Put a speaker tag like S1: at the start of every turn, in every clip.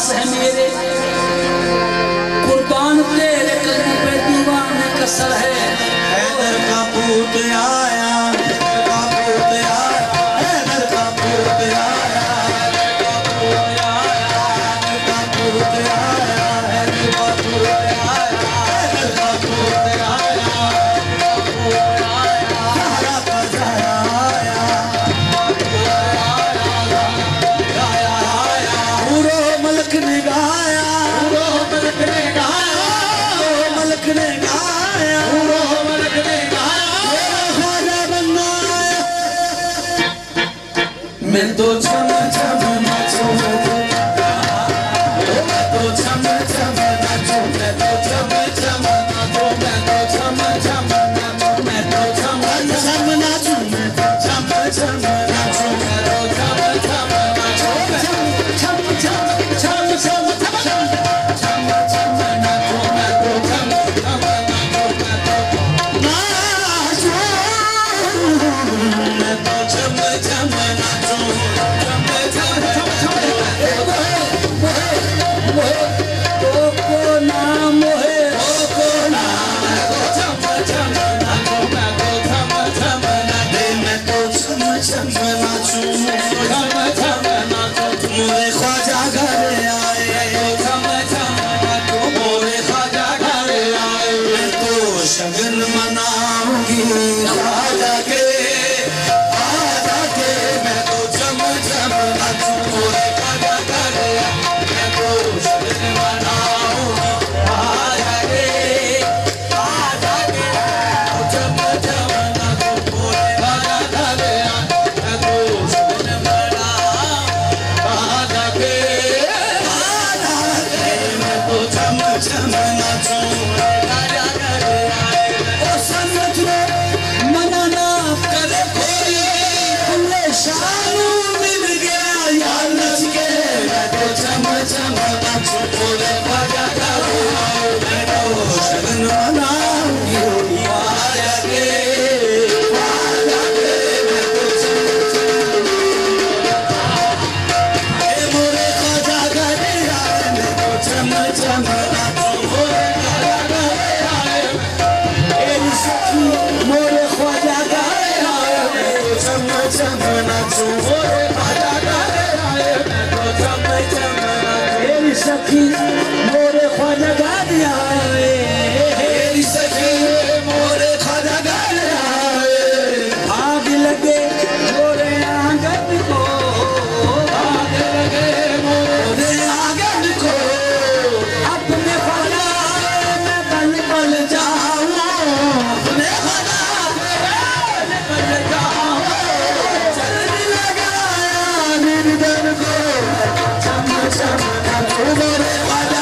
S1: है मेरे कुर्बान तेरे कदम पे दीवाने कसर है। हैदर का पूत आया, हैदर का पूत आया, हैदर का पूत आया, हैदर का पूत आया, हैदर का पूत आया, हैदर का पूत आया, हरा पजाया ने गाया, मलक ने गाया, मलक ने गाया, मलक ने गाया, ख्वाजा बन्ना मैं तो छम छम नाचूं, मैं तो छम छम नाचूं, मैं तो छम छम नाचूं, मैं तो छम छम नाचूं, मैं तो छम छम नाचूं, मैं तो छम छम नाचूं, मैं तो छम छम नाचूं, छम छम छम सखी मोरे ख्वाजा गाने आए, मेरी सखी मोरे ख्वाजा गाने आए, आग लगे मोरे आंगन को, आग लगे मोरे आंगन को, अपने ख्वाजा में बल बल जाऊं, अपने ख्वाजा में बल जाऊं, चलने लगा निर्धन को, चम चम मोरे ख्वाजा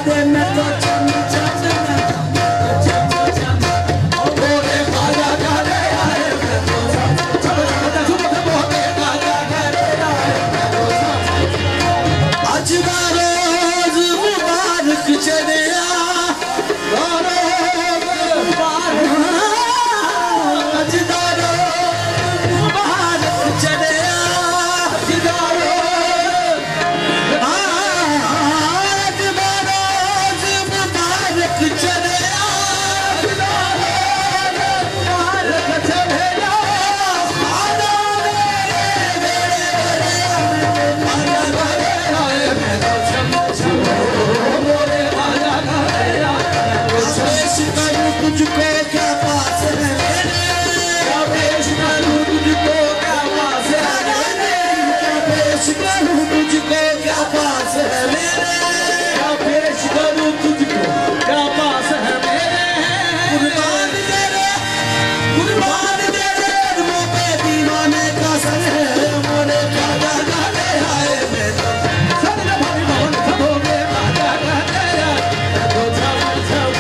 S1: दे मैं तो चम चम मोरे खाजा घरे आए मैं तो चम मोरे खाजा घरे आए मैं तो आज दा रोज मुबारक चढ़िया तुझको क्या पास है मेरे क्या पेश करूं तुझको क्या पास है मेरे क्या पेश करूं तुझको क्या पास है मेरे क्या पेश करूं तुझको क्या पास है मेरे कुर्बान तेरे मुँह पे दीवाने का सर है मोरे खाजा घरे आए मैं तो सदर भाई भवन सबोगे खाजा घरे आए मैं तो छम छम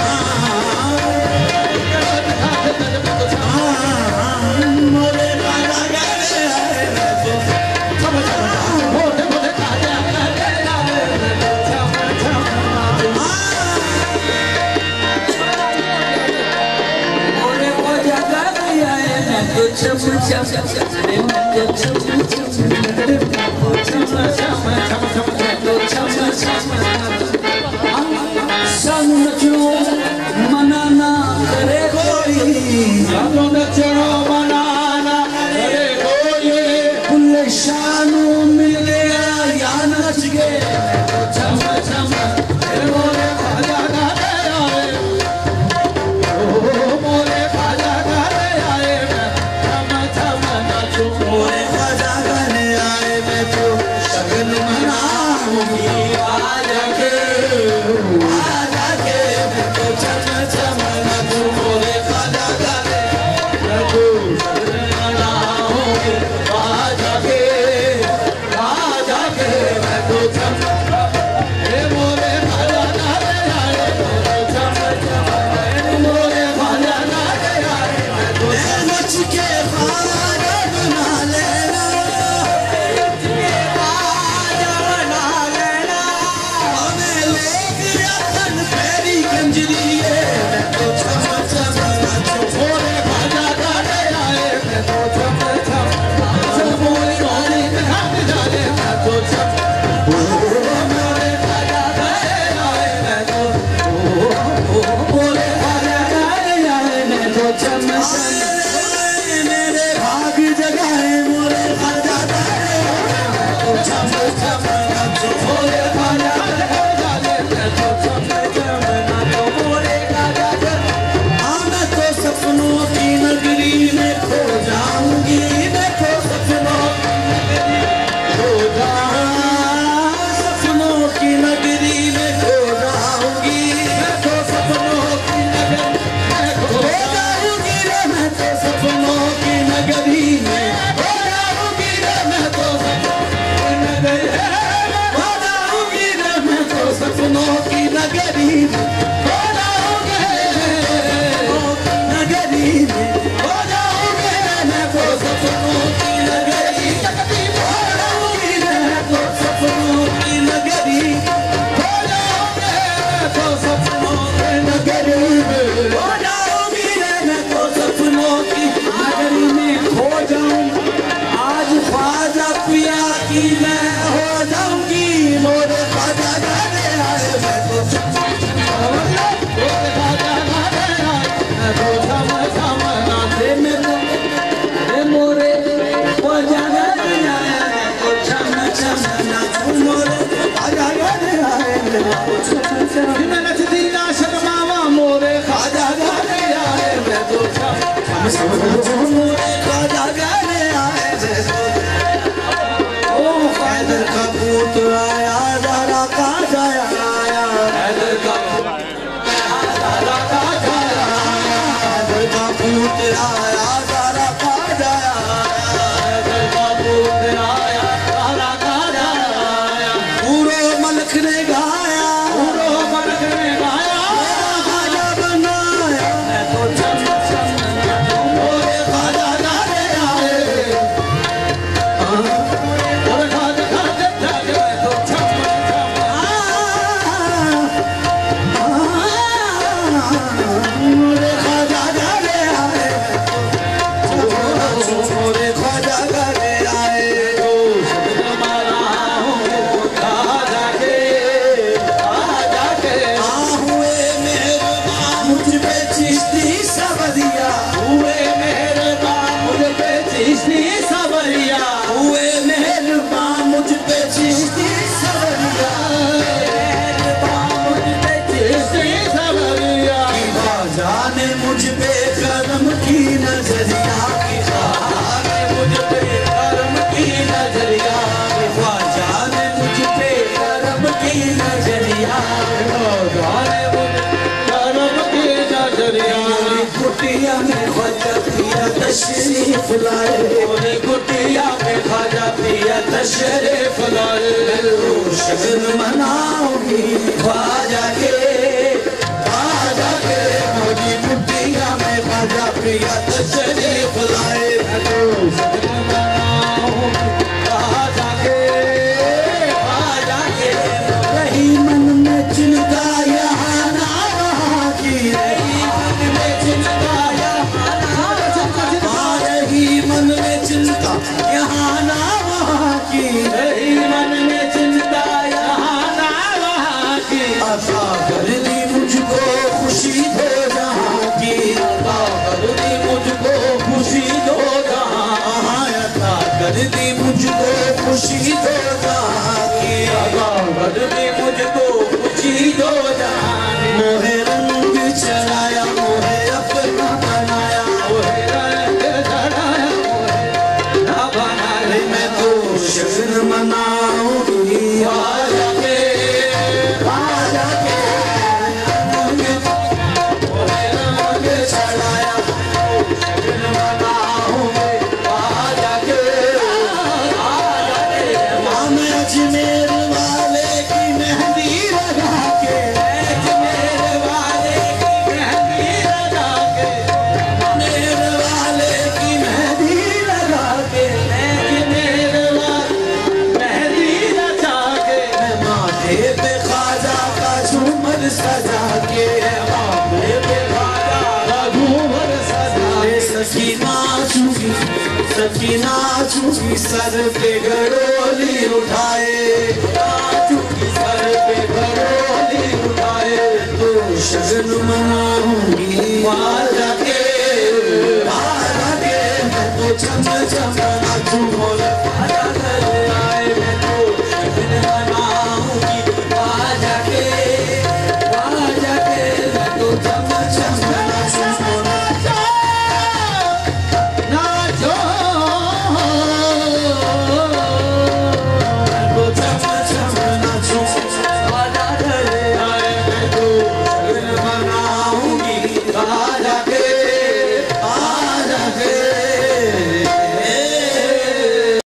S1: मोरे खाजा घरे आए मैं तो छम छम मोरे खाजा घरे आए मैं तो छम छम मोरे खाजा घरे आए मैं तो छम छम मैं तो छम सानू नचनो मनाना करे कोई सानू नचनो मनाना करे कोई बुल्ले शानू मिल गया या नच गए छम छम मोरे खाजा घरे आए मोरे खाजा घरे आए मैं छम छम नाचूं मोरे खाजा घरे आए मैं तो शगन मनाऊंगी आजा के मैं तो छम छम नाचूं मोरे खाजा घरे मैं तो शगन मनाऊंगी आजा के मैं तो छम मोरे खाजा घरे आए मैं तो छम छम मोरे खाजा घरे आए मैं तो नच के खाजा बना लेना हमें लोग रतन फेरी गंजरी मैं तो छम छम नाचूं मोरे खाजा घरे आए मैं तो छम छम मोरे वाले घाट जाए मैं तो छम मोरे खाजा घरे आए मैं तो मोरे खाजा घरे आए मैं तो छम छम मेरे भाग जगाए मोरे खाजा घरे आए मैं तो छम छम नाचूं मोरे खाजा घरे आए मैं तो छम छम नाचूं मोरे खाजा घरे मैं तो सपनों की नगरी में खो जाऊंगी मैं तो सपनों की नगरी खो सपनों की नगरी में खो जाऊंगी मैं तो सपनों की नगरी में खो जाऊंगी रे मैं तो सपनों की नगरी में खो जाऊंगी रे मैं तो सपनों की नगरी खो जाऊंगी रे मैं तो सपनों की नगरी में खो जाऊंगी नगरी में खो जाऊंगी रे मैं तो सपनों की नगरी खो जाऊंगी रे मैं तो सपनों की नगरी खो जाऊंगी मैं तो सपनों की नगरी में खो जाऊंगी रे मैं तो सपनों की नगरी में खो जाऊं आज ख्वाजा पिया की मैं हो जाऊंगी मोरे खाजा घरे आए मैं तो मोरे खाजा घरे आए मैं तो छम छम नाचे मैं तो मोरे खाजा घरे आए मैं तो छम छम नाचूं मोरे खाजा घरे आए मैं तो छम छम मैं नचती ना शर्मावा मोरे खाजा घरे आए मैं तो छम छम मोरे खाजा घरे आए मैं तो ओ हैदर का पूत आया जरा का जाया आया हैदर का जरा का जाया हैदर का पूत आया जरा का जाया हैदर का पूत आया जरा का जाया पूरो मलक ने गाया पूरो मलक मुझ पे चिश्ती सवरिया,
S2: हुए मेहरबान मुझ पे चिश्ती सवरिया,
S1: हुए मेहरबान मुझ पे चिश्ती सवरिया,
S2: मेहरबान मुझ पे चिश्ती सवरिया।
S1: ख्वाजा ने मुझ पे करम की नजरिया, ख्वाजा ने मुझ पे करम की नजरिया, ख्वाजा ने मुझ पे करम की नजरिया,
S2: ख्वाजा ने मुझ करम की नजरिया।
S1: कुटिया में ख्वाजा पिया तशरीफ लाए, कुटिया में ख्वाजा पिया तशरीफ लाए, शगन मनाऊंगी ख्वाजा के, ख्वाजा के मोदी कुटिया में ख्वाजा पिया तशरीफ लाए,
S2: शगन मनाऊंगी ख्वाजा के,
S1: ख्वाजा के। रही मन में चिंता यहाँ ना वहाँ की, रही मन में चिंता यहाँ ना, रही मन में चिंता यहाँ ना वहाँ की,
S2: रही मन में चिंता यहाँ ना वहाँ की।
S1: अता कर दी मुझको खुशी दो जहाँ की, अता कर दी मुझको खुशी दो जहाँ, अता कर दी मुझको खुशी दो जहाँ की,
S2: अता कर दी मुझको खुशी दो जहाँ की।
S1: मोहे रंग चढ़ाया मोहे अपना बनाया,
S2: मोहे रंग चढ़ाया मोहे ना बनाया।
S1: मैं तो शगन मनाऊंगी ख्वाजा के, ख्वाजा के। मोहे रंग चढ़ाया शगन मनाऊंगी ख्वाजा के, ख्वाजा के। मैं अजमेर वाले की मेहंदी लगा के,
S2: अजमेर वाले की मेहंदी लगा के,
S1: मेरे वाले की मेहंदी लगा के,
S2: अजमेर वाले मेहंदी लगा के।
S1: मैं माथे पे ख्वाजा का झूमर सजा के,
S2: माथे पे ख्वाजा का झूमर सजा के।
S1: सकीना चूकी, सकीना चूकी सर पे गड़ोली उठाए,